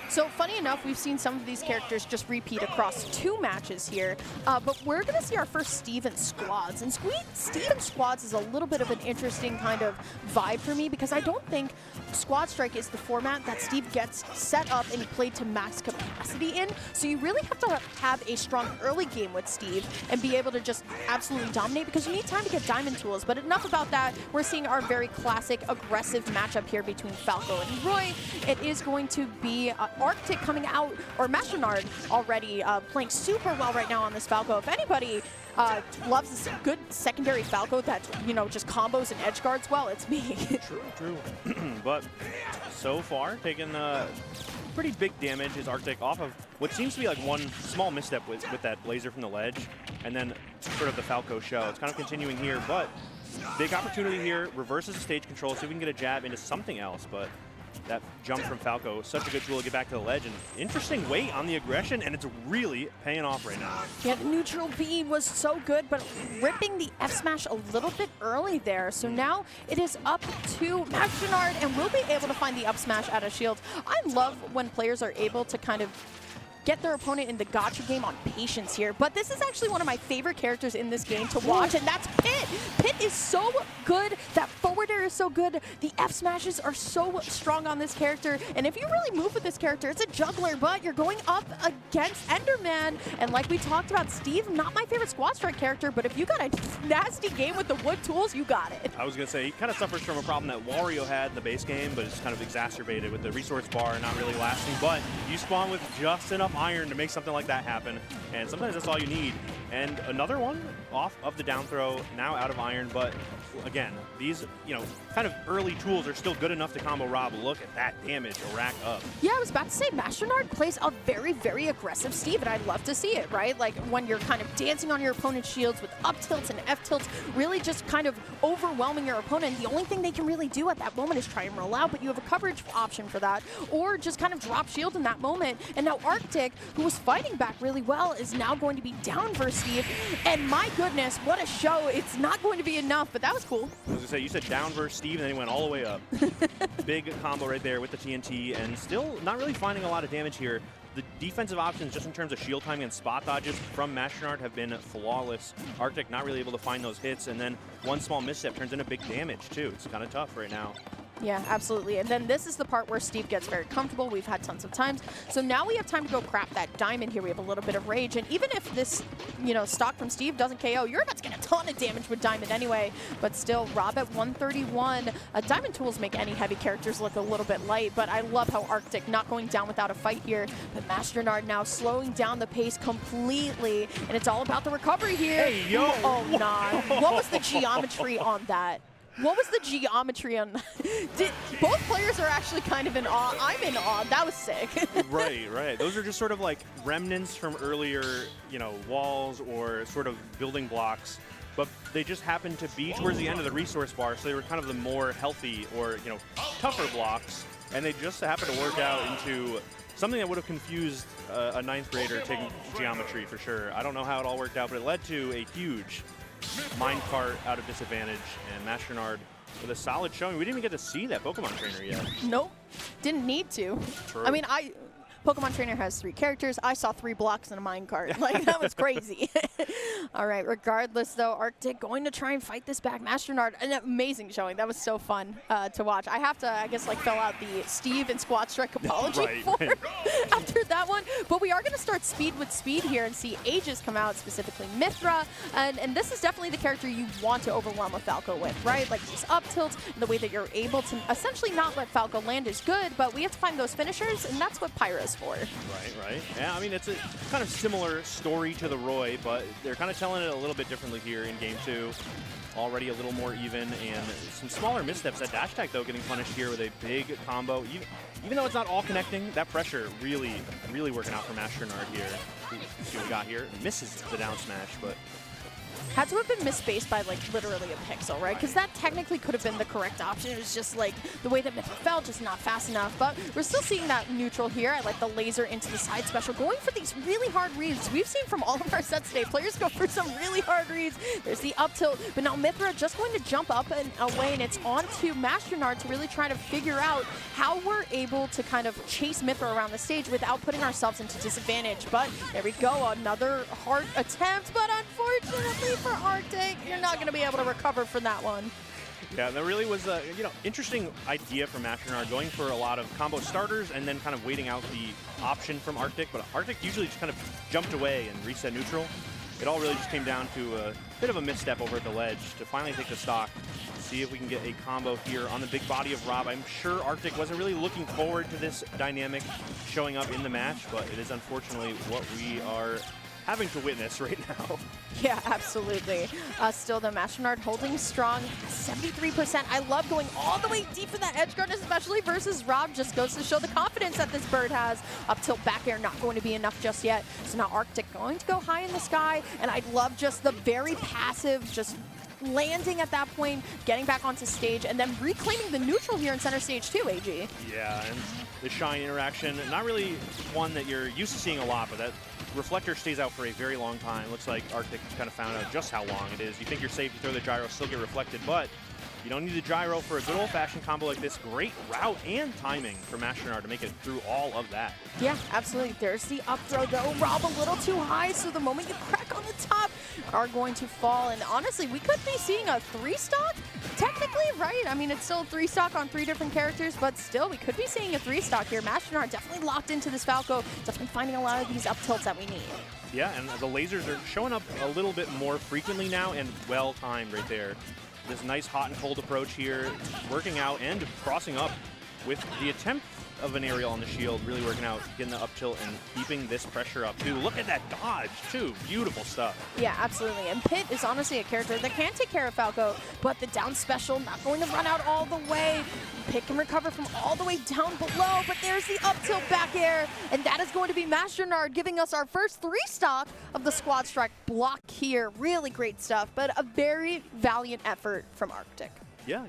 So funny enough, we've seen some of these characters just repeat across 2 matches here, but we're going to see our first Steve and Squads. And Steve and Squads is a little bit of an interesting kind of vibe for me because I don't think Squad Strike is the format that Steve gets set up and played to max capacity in. So you really have to have a strong early game with Steve and be able to just absolutely dominate because you need time to get diamond tools. But enough about that. We're seeing our very classic aggressive matchup here between Falco and Roy. It is going to be Arctic coming out, or Mastronarde already playing super well right now on this Falco. If anybody loves this good secondary Falco that, you know, just combos and edge guards well, it's me. True. But so far, taking pretty big damage is Arctic off of what seems to be like one small misstep with that laser from the ledge, and then sort of the Falco show. It's kind of continuing here, but big opportunity here. Reverses the stage control, see if we can get a jab into something else, but that jump from Falco, such a good tool to get back to the ledge, and interesting weight on the aggression, and it's really paying off right now. Yeah, the neutral B was so good, but ripping the F smash a little bit early there. So now it is up to Mastronarde, and we'll be able to find the up smash out of shield. I love when players are able to kind of get their opponent in the gotcha game on patience here. But this is actually one of my favorite characters in this game to watch, and that's Pit. Pit is so good. That forward air is so good. The F smashes are so strong on this character. And if you really move with this character, it's a juggler, but you're going up against Enderman. And like we talked about, Steve, not my favorite Squad Strike character, but if you got a nasty game with the wood tools, you got it. I was going to say, he kind of suffers from a problem that Wario had in the base game, but it's kind of exacerbated with the resource bar not really lasting. But you spawn with just enough iron to make something like that happen, and sometimes that's all you need. And another one off of the down throw, now out of iron, but again, these, you know, kind of early tools are still good enough to combo Rob. Look at that damage rack up. Yeah, I was about to say, Mastronarde plays a very, very aggressive Steve, and I'd love to see it, right? Like when you're kind of dancing on your opponent's shields with up tilts and F tilts, really just kind of overwhelming your opponent. The only thing they can really do at that moment is try and roll out, but you have a coverage option for that, or just kind of drop shield in that moment. And now Arctic, who was fighting back really well, is now going to be down versus Steve. And my goodness, what a show. It's not going to be enough, but that was cool. I was going to say, you said down versus Steve, and then he went all the way up. Big combo right there with the TNT, and still not really finding a lot of damage here. The defensive options, just in terms of shield timing and spot dodges from Mastronarde, have been flawless. Arctic not really able to find those hits, and then one small misstep turns into big damage, too. It's kind of tough right now. Yeah, absolutely. And then this is the part where Steve gets very comfortable. We've had tons of times. So now we have time to go crap that diamond here. We have a little bit of rage. And even if this, you know, stock from Steve doesn't KO, you're about to get a ton of damage with diamond anyway. But still, Rob at 131. Diamond tools make any heavy characters look a little bit light. But I love how Arctic not going down without a fight here. But Mastronarde now slowing down the pace completely. And it's all about the recovery here. Hey, yo! Oh, nah. What was the geometry on that? What was the geometry on that? Both players are actually kind of in awe. I'm in awe. That was sick. Right. Those are just sort of like remnants from earlier, you know, walls or sort of building blocks, but they just happened to be towards the end of the resource bar, so they were kind of the more healthy or, you know, tougher blocks, and they just happened to work out into something that would have confused a 9th grader taking geometry for sure. I don't know how it all worked out, but it led to a huge minecart out of disadvantage, and Mastronarde with a solid showing. We didn't even get to see that Pokemon trainer yet. Nope, didn't need to. True. I mean, Pokemon Trainer has 3 characters. I saw 3 blocks in a minecart. Like, that was crazy. All right, regardless, though, Arctic going to try and fight this back. Mastronarde, an amazing showing. That was so fun to watch. I have to, I guess, like, fill out the Steve and Squad Strike apology after that one. But we are going to start speed with speed here and see Aegis come out, specifically Mythra. And this is definitely the character you want to overwhelm a Falco with, right? Like, these up tilts, and the way that you're able to essentially not let Falco land is good, but we have to find those finishers, and that's what Pyro's for. Right. Yeah, I mean, it's a kind of similar story to the Roy, but they're kind of telling it a little bit differently here in Game 2. Already a little more even, and some smaller missteps. That dash attack, though, getting punished here with a big combo. Even though it's not all connecting, that pressure really working out for Mastronarde here. See what we got here. Misses the down smash, but Had to have been misspaced by like literally a pixel, right? Because that technically could have been the correct option. It was just like the way that Mithra fell, just not fast enough. But we're still seeing that neutral here. I like the laser into the side special, going for these really hard reads. We've seen from all of our sets today, players go for some really hard reads. There's the up tilt, but now Mithra just going to jump up and away, and it's on to Mastronarde to really try to figure out how we're able to kind of chase Mithra around the stage without putting ourselves into disadvantage. But there we go, another hard attempt, but unfortunately for Arctic, you're not going to be able to recover from that one. Yeah, that really was a interesting idea from Mastronarde, going for a lot of combo starters and then kind of waiting out the option from Arctic. But Arctic usually just kind of jumped away and reset neutral. It all really just came down to a bit of a misstep over at the ledge to finally take the stock. See if we can get a combo here on the big body of Rob. I'm sure Arctic wasn't really looking forward to this dynamic showing up in the match, but it is unfortunately what we are having to witness right now. Yeah, absolutely. Still, the Mastronarde holding strong, 73%. I love going all the way deep for that edge guard, especially versus Rob. Just goes to show the confidence that this bird has. Up tilt back air, not going to be enough just yet. So now Arctic going to go high in the sky, and I love just the very passive, just landing at that point, getting back onto stage, and then reclaiming the neutral here in center stage too, AG. Yeah, and the Shine interaction, not really one that you're used to seeing a lot, but that reflector stays out for a very long time. Looks like Arctic kind of found out just how long it is. You think you're safe, you throw the gyro, still get reflected, but you don't need the gyro for a good old-fashioned combo like this. Great route and timing for Mastronarde to make it through all of that. Yeah, absolutely. There's the up throw, though. Rob a little too high, so the moment you crack on the top are going to fall. And honestly, we could be seeing a 3-stock, technically, right? I mean, it's still a 3-stock on 3 different characters, but still, we could be seeing a 3-stock here. Mastronarde definitely locked into this Falco, definitely finding a lot of these up tilts that we need. Yeah, and the lasers are showing up a little bit more frequently now, and well-timed right there. This nice hot and cold approach here, working out and crossing up with the attempt of an aerial on the shield, really working out, getting the up tilt and keeping this pressure up too. Look at that dodge too, beautiful stuff. Yeah, absolutely. And Pit is honestly a character that can take care of Falco, but the down special not going to run out all the way. Pit can recover from all the way down below, but there's the up tilt back air, and that is going to be Mastronarde giving us our first 3-stock of the Squad Strike block here. Really great stuff, but a very valiant effort from Arctic.